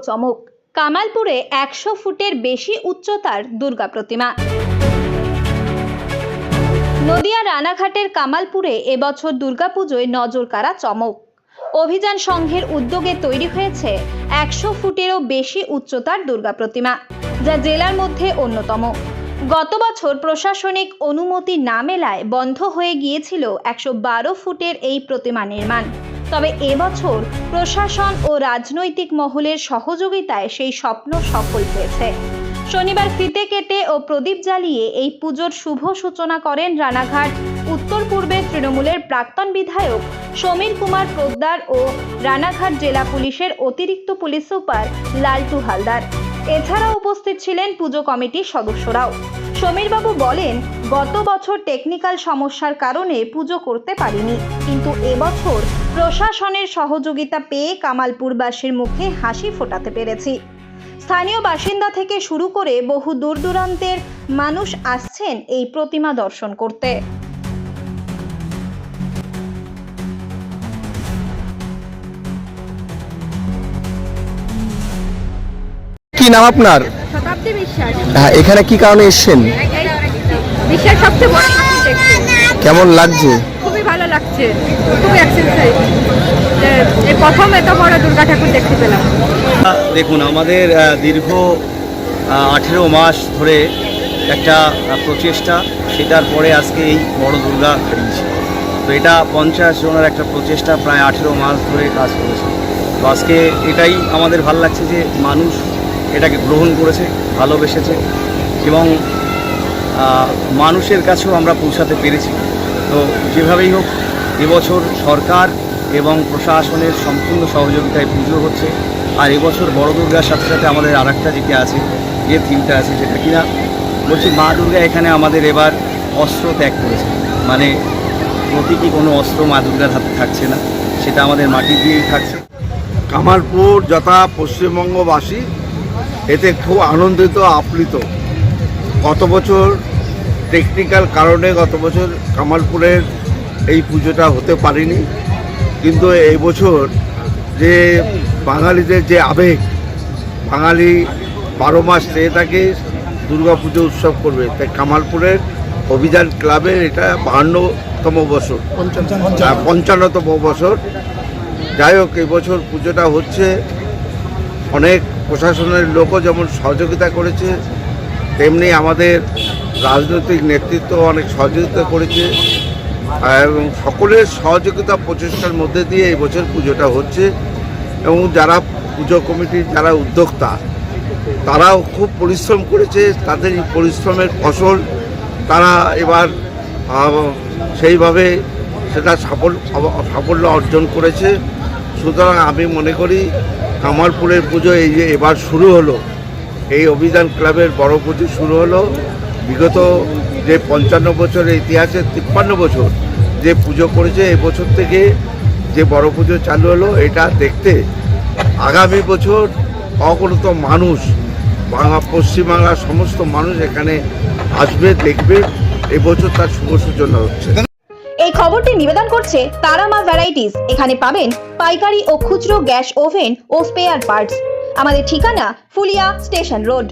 চমক। কামালপুরে 100 ফুটের বেশি উচ্চতার দুর্গা প্রতিমা। নদিয়া রানাঘাটের কামালপুরে এবছর দুর্গাপুজোয় নজরকাড়া চমক। অভিযান সংঘের উদ্যোগে তৈরি হয়েছে 100 ফুটেরও বেশি উচ্চতার দুর্গা প্রতিমা, যা জেলার মধ্যে অন্যতম। গত বছর প্রশাসনিক অনুমতি না মেলায় বন্ধ হয়ে গিয়েছিল 112 ফুটের এই প্রতিমা নির্মাণ। তবে এবছর প্রশাসন ও রাজনৈতিক মহলের সহযোগিতায় সেই স্বপ্ন সফল হয়েছে। শনিবার ফিতে কেটে ও প্রদীপ জ্বালিয়ে এই পুজোর শুভ সূচনা করেন রানাঘাট উত্তর পূর্বের তৃণমূলের প্রাক্তন বিধায়ক সমীর কুমার পোদ্দার ও রানাঘাট জেলা পুলিশের অতিরিক্ত পুলিশ সুপার লালটু হালদার। এছাড়া উপস্থিত ছিলেন পুজো কমিটির সদস্যরাও। সমীরবাবু বলেন, গত বছর টেকনিক্যাল সমস্যার কারণে পুজো করতে পারিনি, কিন্তু এবছর প্রশাসনের সহযোগিতা পেয়ে কামালপুরবাসীর মুখে হাসি ফোটাতে পেরেছি। স্থানীয় বাসিন্দা থেকে শুরু করে বহু দূর দূরান্তের মানুষ আসছেন এই প্রতিমা দর্শন করতে। কি নাম আপনার? শতাব্দী বিশ্বাস। হ্যাঁ, এখানে কি কারণে এসেছেন? বিশ্বের সবচেয়ে বড় ঠাকুর দেখতে। কেমন লাগছে? খুবই ভালো লাগছে, খুবই এক্সাইটেড। এই প্রথম এত বড় দুর্গা ঠাকুর দেখতে পেলাম। দেখুন, আমাদের দীর্ঘ 18 মাস ধরে একটা প্রচেষ্টা, সেটার পরে আজকে এই বড় দুর্গা বেরিয়েছে। তো এটা 50 জনের একটা প্রচেষ্টা, প্রায় 18 মাস ধরে কাজ করেছে। তো আজকে এটাই আমাদের ভালো লাগছে যে মানুষ এটাকে গ্রহণ করেছে, ভালোবেসেছে এবং মানুষের কাছেও আমরা পৌঁছাতে পেরেছি। তো যেভাবেই হোক, এবছর সরকার এবং প্রশাসনের সম্পূর্ণ সহযোগিতায় পুজো হচ্ছে। আর এবছর বড় দুর্গার সাথে সাথে আমাদের আরেকটা যেটা আছে, যে থিমটা আছে, যেটা কিনা বলছি মা দুর্গা এখানে আমাদের এবার অস্ত্র ত্যাগ করেছে, মানে প্রতীকী কোনো অস্ত্র মা দুর্গার হাতে থাকছে না, সেটা আমাদের মাটি দিয়েই থাকছে। কামালপুর যথা পশ্চিমবঙ্গবাসী এতে খুব আনন্দিত, আপ্লুত। গত বছর টেকনিক্যাল কারণে গত বছর কামালপুরের এই পুজোটা হতে পারেনি, কিন্তু এই বছর যে বাঙালিদের যে আবেগ, বাঙালি 12 মাস চেয়ে থাকে দুর্গা পুজো উৎসব করবে, তাই কামালপুরের অভিযান ক্লাবের এটা 52তম বছর, 55তম বছর। যাই হোক, এই বছর পুজোটা হচ্ছে, অনেক প্রশাসনের লোকও যেমন সহযোগিতা করেছে, তেমনি আমাদের রাজনৈতিক নেতৃত্ব অনেক সহযোগিতা করেছে এবং সকলের সহযোগিতা প্রচেষ্টার মধ্যে দিয়ে এই বছর পুজোটা হচ্ছে। এবং যারা পুজো কমিটির যারা উদ্যোক্তা, তারাও খুব পরিশ্রম করেছে, তাদের এই পরিশ্রমের ফসল তারা এবার সেইভাবে সেটা সাফল্য অর্জন করেছে। সুতরাং আমি মনে করি কামালপুরের পুজো এই যে এবার শুরু হলো, এই অভিযান ক্লাবের বড় পুজো শুরু হলো। বিগত যে 55 বছরের ইতিহাসে 53 বছর যে পুজো করেছে, এই বছর থেকে যে বড় পুজো চালু হলো, এটা দেখতে আগামী বছর অগণিত মানুষ, পশ্চিমবাংলার সমস্ত মানুষ এখানে আসবে, দেখবে। এবছর তার শুভ সূচনা হচ্ছে। এই খবরটি নিবেদন করছে তারামা ভ্যারাইটিস। এখানে পাবেন পাইকারি ও খুচরো গ্যাস ওভেন ও স্পেয়ার পার্টস। আমাদের ঠিকানা ফুলিয়া স্টেশন রোড।